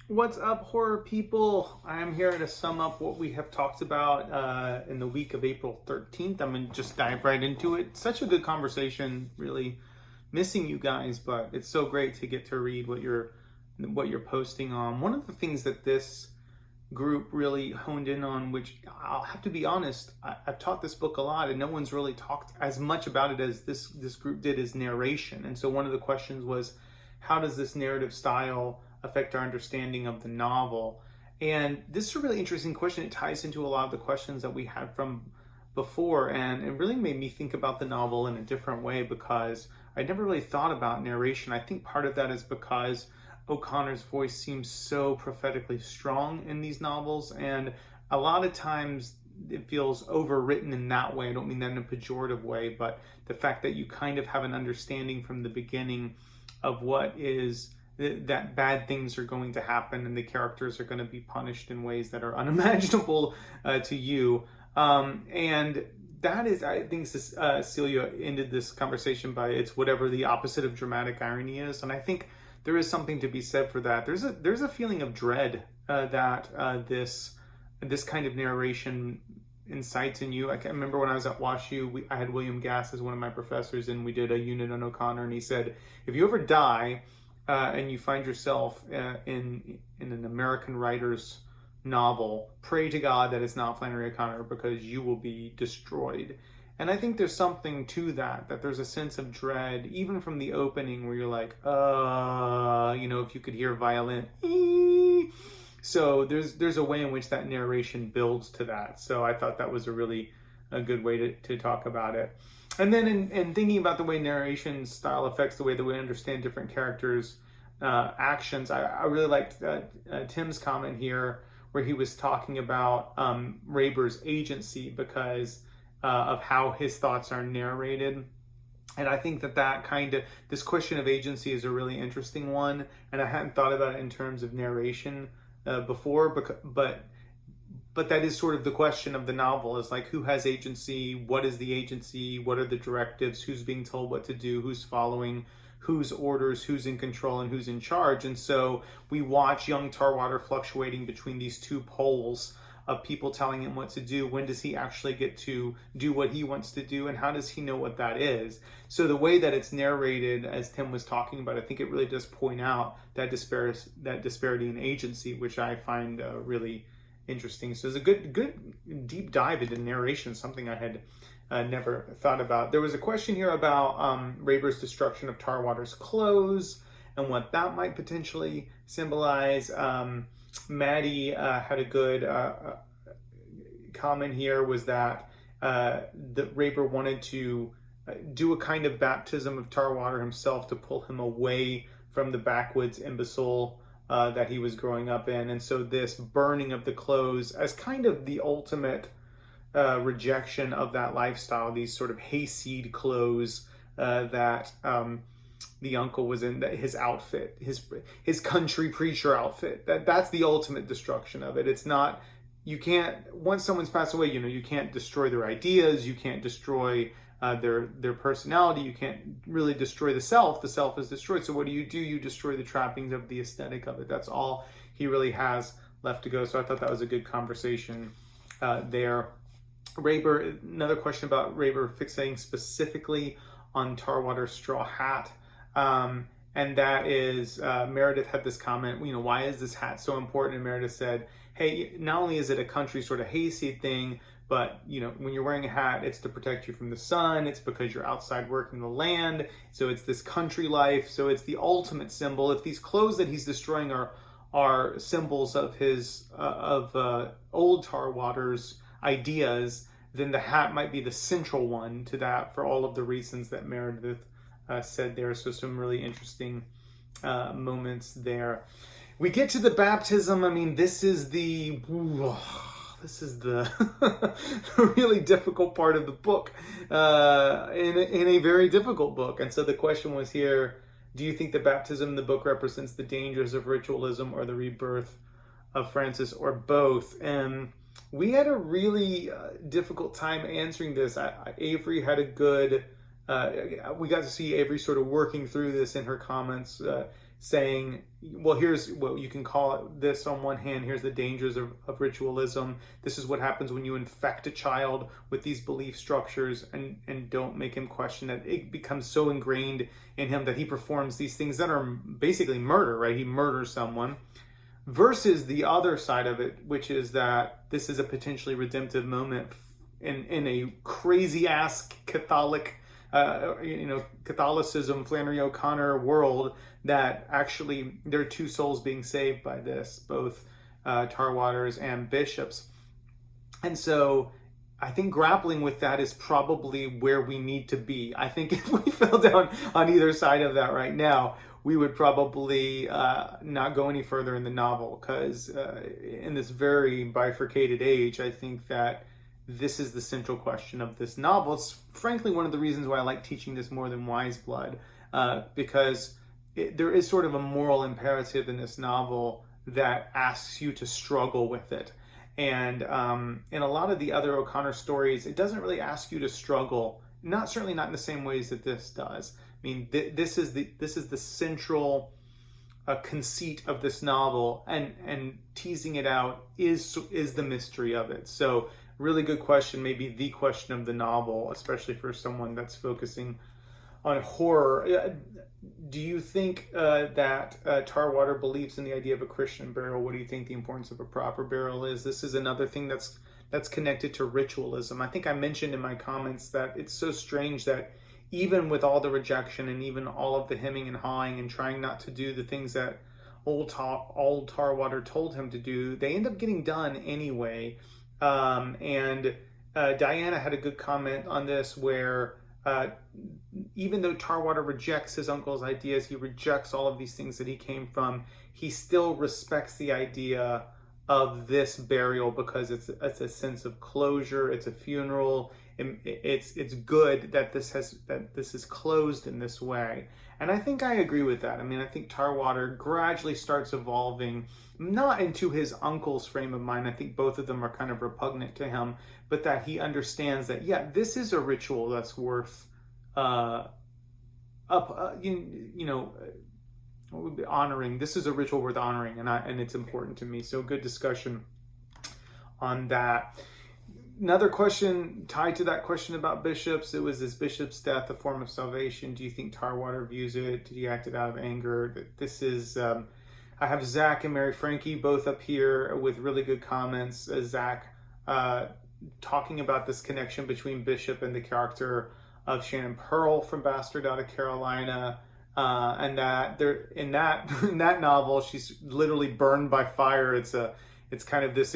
What's up, horror people? I'm here to sum up what we have talked about in the week of April 13th. I'm going to just dive right into it. Such a good conversation. Really missing you guys, but it's so great to get to read what you're posting on. One of the things that this group really honed in on, which I'll have to be honest, I've taught this book a lot, and no one's really talked as much about it as this group did, is narration. And so one of the questions was, how does this narrative style affect our understanding of the novel? And this is a really interesting question. It ties into a lot of the questions that we had from before, and it really made me think about the novel in a different way because I never really thought about narration. I think part of that is because O'Connor's voice seems so prophetically strong in these novels, and a lot of times it feels overwritten in that way. I don't mean that in a pejorative way, but the fact that you kind of have an understanding from the beginning of what is that bad things are going to happen and the characters are going to be punished in ways that are unimaginable to you. And that is, I think, Celia ended this conversation by, it's whatever the opposite of dramatic irony is. And I think there is something to be said for that. There's a feeling of dread that this kind of narration incites in you. I can remember when I was at WashU, I had William Gass as one of my professors, and we did a unit on O'Connor, and he said, if you ever die and you find yourself in an American writer's novel, pray to God that it's not Flannery O'Connor, because you will be destroyed. And I think there's something to that there's a sense of dread, even from the opening, where you're like, if you could hear violin. So there's a way in which that narration builds to that. So I thought that was a good way to talk about it. And then in thinking about the way narration style affects the way that we understand different characters' actions, I really liked Tim's comment here, where he was talking about Raber's agency because of how his thoughts are narrated. And I think this question of agency is a really interesting one, and I hadn't thought about it in terms of narration before, but that is sort of the question of the novel, is like, who has agency? What is the agency? What are the directives? Who's being told what to do? Who's following whose orders? Who's in control and who's in charge? And so we watch young Tarwater fluctuating between these two poles of people telling him what to do. When does he actually get to do what he wants to do, and how does he know what that is? So the way that it's narrated, as Tim was talking about, I think it really does point out that disparity in agency, which I find really interesting. So it's a good deep dive into narration, something I had never thought about. There was a question here about Raber's destruction of Tarwater's clothes and what that might potentially symbolize. Maddie had a good comment here, was that Raber wanted to do a kind of baptism of Tarwater himself to pull him away from the backwoods imbecile that he was growing up in. And so this burning of the clothes as kind of the ultimate rejection of that lifestyle, these sort of hayseed clothes that the uncle was in, his outfit, his country preacher outfit. That's the ultimate destruction of it. It's not, you can't, once someone's passed away, you can't destroy their ideas, you can't destroy their personality, you can't really destroy the self. The self is destroyed. So what do? You destroy the trappings of the aesthetic of it. That's all he really has left to go. So I thought that was a good conversation there. Raber, another question about Raber fixating specifically on Tarwater's straw hat. And that is, Meredith had this comment, why is this hat so important? And Meredith said, hey, not only is it a country sort of hayseed thing, but, when you're wearing a hat, it's to protect you from the sun. It's because you're outside working the land. So it's this country life. So it's the ultimate symbol. If these clothes that he's destroying are symbols of his, old Tarwater's ideas, then the hat might be the central one to that, for all of the reasons that Meredith said there. So some really interesting moments there. We get to the baptism. I mean, this is the really difficult part of the book, in a very difficult book. And so the question was here, do you think the baptism in the book represents the dangers of ritualism or the rebirth of Francis, or both? And we had a really difficult time answering this. Avery had a good, we got to see Avery sort of working through this in her comments, saying, well, here's what you can call it this on one hand, here's the dangers of ritualism. This is what happens when you infect a child with these belief structures and don't make him question that. It becomes so ingrained in him that he performs these things that are basically murder, right? He murders someone. Versus the other side of it, which is that this is a potentially redemptive moment in a crazy ass Catholic, Catholicism, Flannery O'Connor world, that actually there are two souls being saved by this, both Tarwaters and bishops. And so I think grappling with that is probably where we need to be. I think if we fell down on either side of that right now, we would probably not go any further in the novel, because in this very bifurcated age, I think that this is the central question of this novel. It's frankly one of the reasons why I like teaching this more than Wise Blood, because there is sort of a moral imperative in this novel that asks you to struggle with it. And in a lot of the other O'Connor stories, it doesn't really ask you to struggle, certainly not in the same ways that this does. I mean, this is the central conceit of this novel, and teasing it out is the mystery of it. So, really good question, maybe the question of the novel, especially for someone that's focusing on horror. Do you think that Tarwater believes in the idea of a Christian burial? What do you think the importance of a proper burial is? This is another thing that's connected to ritualism. I think I mentioned in my comments that it's so strange that even with all the rejection and even all of the hemming and hawing and trying not to do the things that old Tarwater told him to do, they end up getting done anyway. And Diana had a good comment on this, where even though Tarwater rejects his uncle's ideas, he rejects all of these things that he came from, he still respects the idea of this burial because it's a sense of closure. It's a funeral. It's good that this is closed in this way. And I think I agree with that. I mean, I think Tarwater gradually starts evolving, not into his uncle's frame of mind. I think both of them are kind of repugnant to him, but that he understands that, yeah, this is a ritual that's worth honoring. This is a ritual worth honoring, and it's important to me. So good discussion on that. Another question tied to that question about bishops, it was, is bishop's death a form of salvation? Do you think Tarwater views it? Did he act it out of anger? This is, I have Zach and Mary Frankie both up here with really good comments. Zach talking about this connection between Bishop and the character of Shannon Pearl from Bastard Out of Carolina. And that there in that novel, she's literally burned by fire. It's kind of this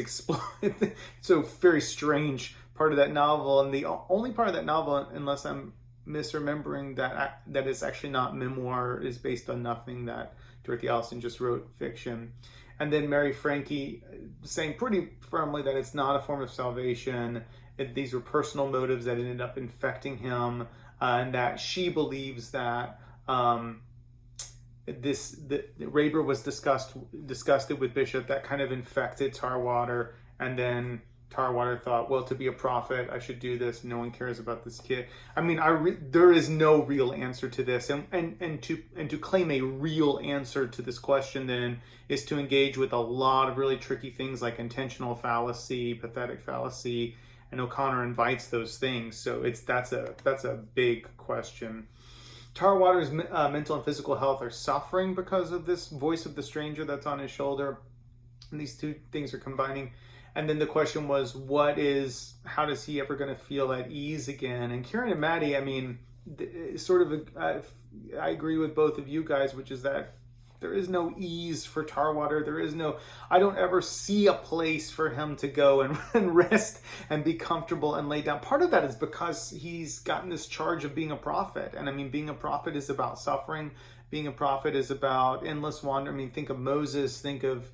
so very strange part of that novel, and the only part of that novel, unless I'm misremembering, that is actually not memoir, is based on nothing, that Dorothy Allison just wrote fiction. And then Mary Frankie saying pretty firmly that it's not a form of salvation. These were personal motives that ended up infecting him, and that she believes that Raber was disgusted with Bishop. That kind of infected Tarwater, and then Tarwater thought, well, to be a prophet, I should do this. No one cares about this kid. I mean, there is no real answer to this, and to claim a real answer to this question then is to engage with a lot of really tricky things like intentional fallacy, pathetic fallacy, and O'Connor invites those things. So that's a big question. Tarwater's mental and physical health are suffering because of this voice of the stranger that's on his shoulder. And these two things are combining. And then the question was, how does he ever going to feel at ease again? And Karen and Maddie, I mean, I agree with both of you guys, which is that there is no ease for Tarwater. I don't ever see a place for him to go and rest and be comfortable and lay down. Part of that is because he's gotten this charge of being a prophet. And I mean, being a prophet is about suffering. Being a prophet is about endless wander. I mean, think of Moses, think of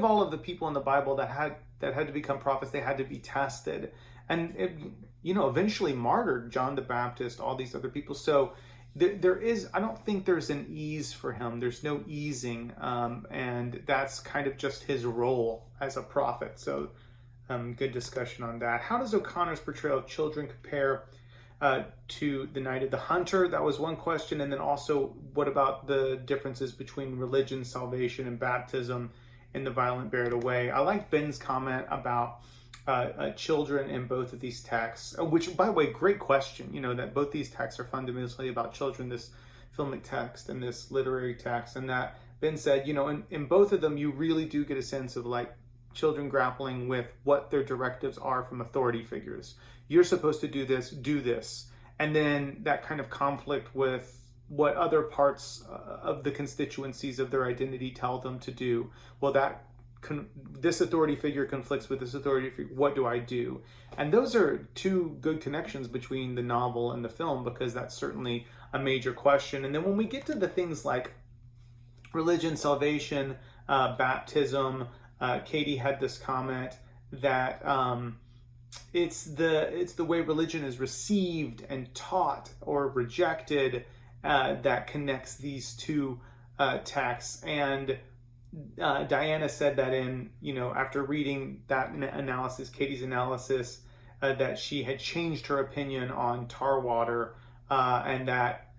all of the people in the Bible that had to become prophets. They had to be tested. And, eventually martyred, John the Baptist, all these other people. So I don't think there's an ease for him. There's no easing. And that's kind of just his role as a prophet. So good discussion on that. How does O'Connor's portrayal of children compare to the Night of the Hunter. That was one question. And then also, what about the differences between religion, salvation, and baptism in The Violent Bear It Away? I like Ben's comment about children in both of these texts, which, by the way, great question. That both these texts are fundamentally about children, this filmic text and this literary text. And that Ben said, in both of them, you really do get a sense of like children grappling with what their directives are from authority figures. You're supposed to do this. And then that kind of conflict with what other parts of the constituencies of their identity tell them to do. Well, this authority figure conflicts with this authority figure. What do I do? And those are two good connections between the novel and the film, because that's certainly a major question. And then when we get to the things like religion, salvation, baptism, Katie had this comment that it's the way religion is received and taught or rejected that connects these two texts. And Diana said that after reading that analysis, Katie's analysis, that she had changed her opinion on Tarwater, and that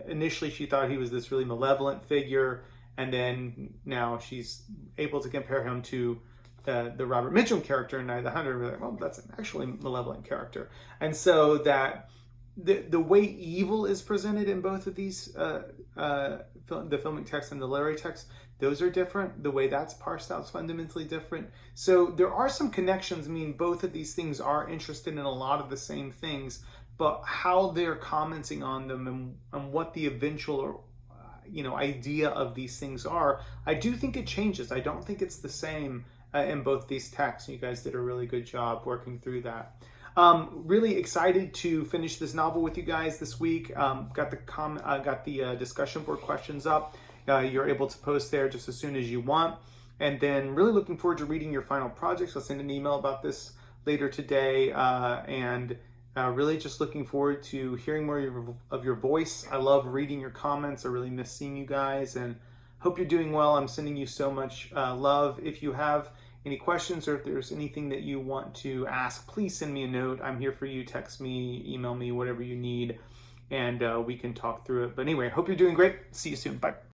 initially she thought he was this really malevolent figure, and then now she's able to compare him to the Robert Mitchum character in Night of the Hunter, and be like, well, that's an actually malevolent character. And so that the way evil is presented in both of these, the filmic text and the literary text, those are different. The way that's parsed out is fundamentally different. So there are some connections. I mean, both of these things are interested in a lot of the same things, but how they're commenting on them and what the eventual idea of these things are, I do think it changes. I don't think it's the same in both these texts. You guys did a really good job working through that. Really excited to finish this novel with you guys this week. Got the discussion board questions up. You're able to post there just as soon as you want. And then really looking forward to reading your final projects. I'll send an email about this later today. And really just looking forward to hearing more of your voice. I love reading your comments. I really miss seeing you guys, and hope you're doing well. I'm sending you so much love. If you have any questions, or if there's anything that you want to ask, please send me a note. I'm here for you. Text me, email me, whatever you need, and we can talk through it. But anyway, hope you're doing great. See you soon. Bye.